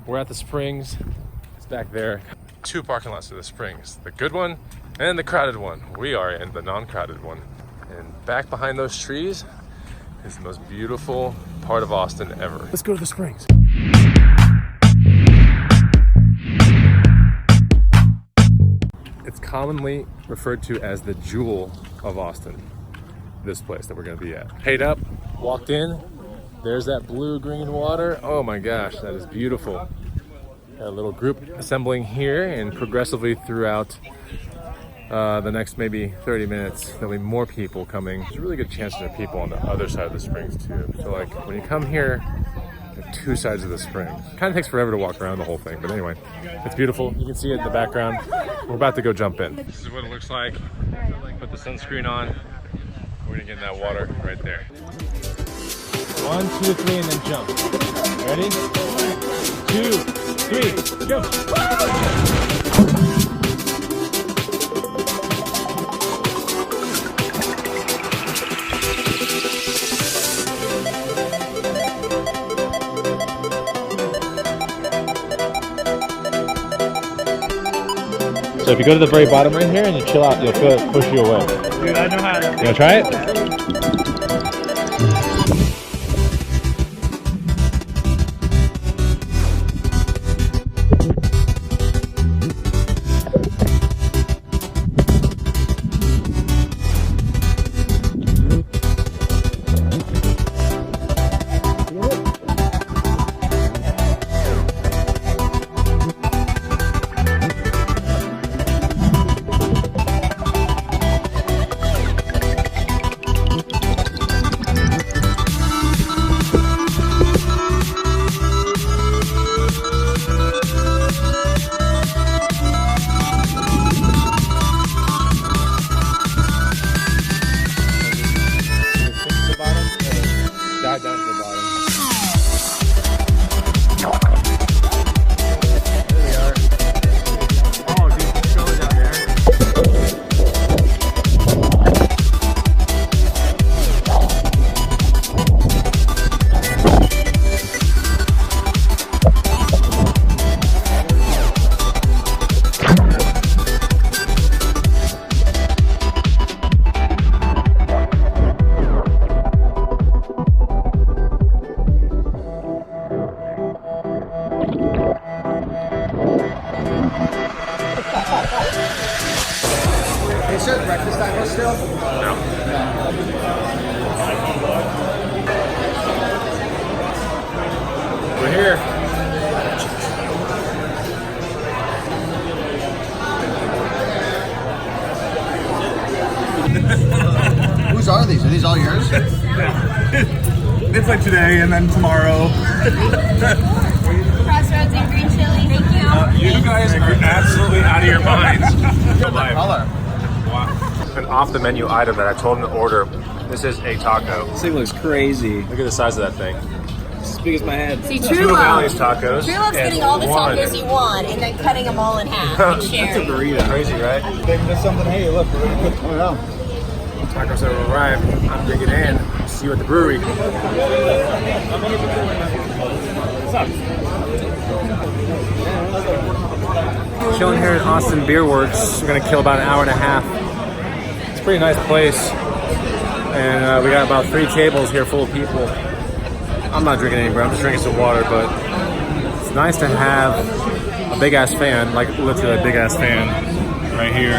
We're at the Springs. It's back there. 2 parking lots to the Springs. The good one and the crowded one. We are in the non-crowded one. And back behind those trees is the most beautiful part of Austin ever. Let's go to the Springs. It's commonly referred to as the jewel of Austin, this place that we're gonna be at. Paid up, walked in, there's that blue-green water. Oh my gosh, that is beautiful. Got a little group assembling here, and progressively throughout the next maybe 30 minutes, there'll be more people coming. There's a really good chance there are people on the other side of the Springs too. So like when you come here, there are 2 sides of the Springs. Kind of takes forever to walk around the whole thing, but anyway, it's beautiful. You can see it in the background. We're about to go jump in. This is what it looks like. Put the sunscreen on. We're gonna get in that water right there. 1, 2, 3, and then jump. Ready? 2, 3, go! So if you go to the very bottom right here and you chill out, you'll feel it push you away. Dude, I know how to. You wanna try it? Down to the bottom. There we are. Oh, dude, it's going down there. Is there breakfast tacos still? No. We're here. Whose are these? Are these all yours? It's like today and then tomorrow. Crossroads and green chili. Thank you. You guys are absolutely out of your minds. Color. Wow. An off-the-menu item that I told him to order. This is a taco. This thing looks crazy. Look at the size of that thing. It's as big as my head. See, Two True Valley's Love. tacos. True Love's getting all the tacos you want and then cutting them all in half and sharing. That's a burrito. Crazy, right? Think there's something. Hey, look, we're gonna put. Oh yeah. Tacos have arrived. I'm digging in. See you at the brewery. Chilling here at Austin Beer Works. We're gonna kill about an hour and a half. It's a pretty nice place, and we got about 3 tables here full of people. I'm not drinking any beer. I'm just drinking some water, but it's nice to have a big ass fan, like literally a big ass fan, right here,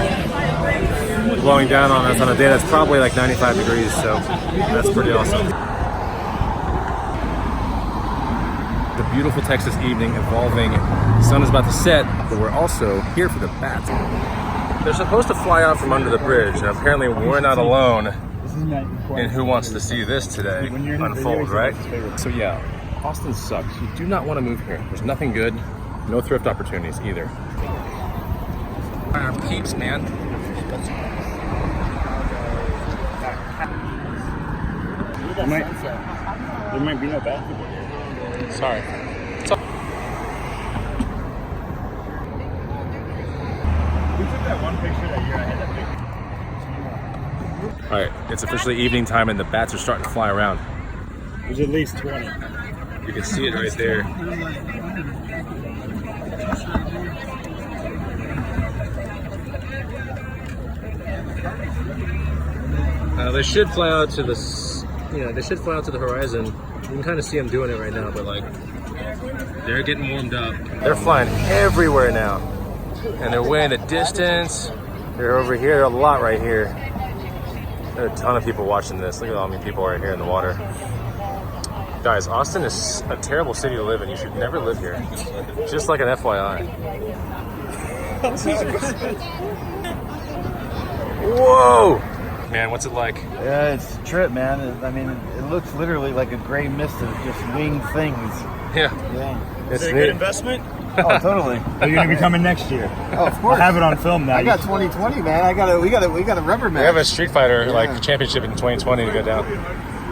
blowing down on us on a day that's probably like 95 degrees. So that's pretty awesome. The beautiful Texas evening evolving. The sun is about to set, but we're also here for the bats. They're supposed to fly out from under the bridge, and apparently we're not alone in who wants to see this today unfold, right? So yeah, Austin sucks. You do not want to move here. There's nothing good, no thrift opportunities either. Our peeps, man. There might be no bad people here. Sorry. We took that one picture that year I had that big. All right, it's officially evening time and the bats are starting to fly around. There's at least 20. You can see it right there. They should fly out to the, they should fly out to the horizon. You can kind of see them doing it right now, but like, they're getting warmed up. They're flying everywhere now, and they're way in the distance. They're over here. There are a lot right here. There are a ton of people watching this. Look at how many people are here in the water. Guys, Austin is a terrible city to live in. You should never live here. Just like an FYI. Whoa! Man, what's it like? Yeah, it's a trip, man. I mean, it looks literally like a gray mist of just winged things. Yeah. It's Is it a good investment? Oh, totally. Are you gonna be coming next year? Oh, of course. I have it on film now. I got 2020, man. We got a rubber match. We have a Street Fighter like championship in 2020 to go down.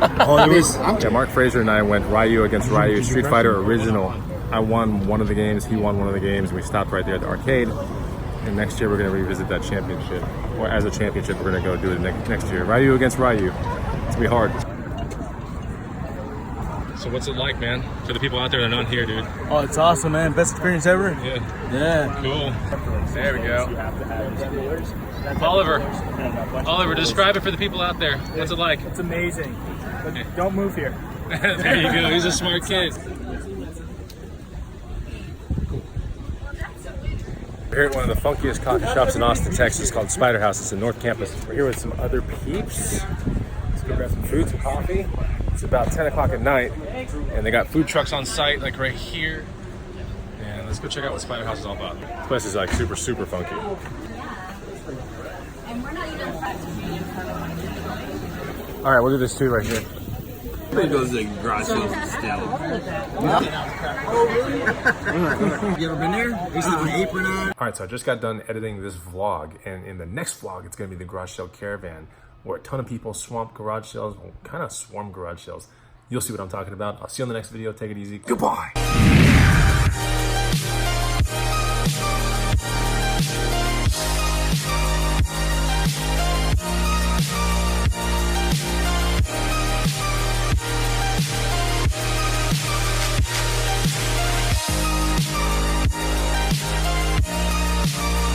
Yeah, Mark Fraser and I went Ryu against Ryu, Street Fighter original. I won one of the games, he won one of the games, and we stopped right there at the arcade. And next year we're going to revisit that championship. Or as a championship, we're going to go do it next year. Ryu against Ryu. It's going to be hard. So what's it like, man? For the people out there that are not here, dude. Oh, it's awesome, man. Best experience ever. Yeah. Yeah. Cool. There we go. Oliver, describe it for the people out there. What's it like? It's amazing. But don't move here. There you go. He's a smart kid. We're here at one of the funkiest coffee shops in Austin, Texas, called Spider House. It's in North Campus. We're here with some other peeps. Let's go grab some food, some coffee. It's about 10 o'clock at night, and they got food trucks on site, like right here. And let's go check out what Spider House is all about. This place is like super, super funky. All right, we'll do this too right here. It goes to garage sales still. You ever been there? He's got an apron on. All right, so I just got done editing this vlog, and in the next vlog, it's gonna be the garage sale caravan, where a ton of people swamp garage sales, well, kind of swarm garage sales. You'll see what I'm talking about. I'll see you on the next video. Take it easy. Goodbye.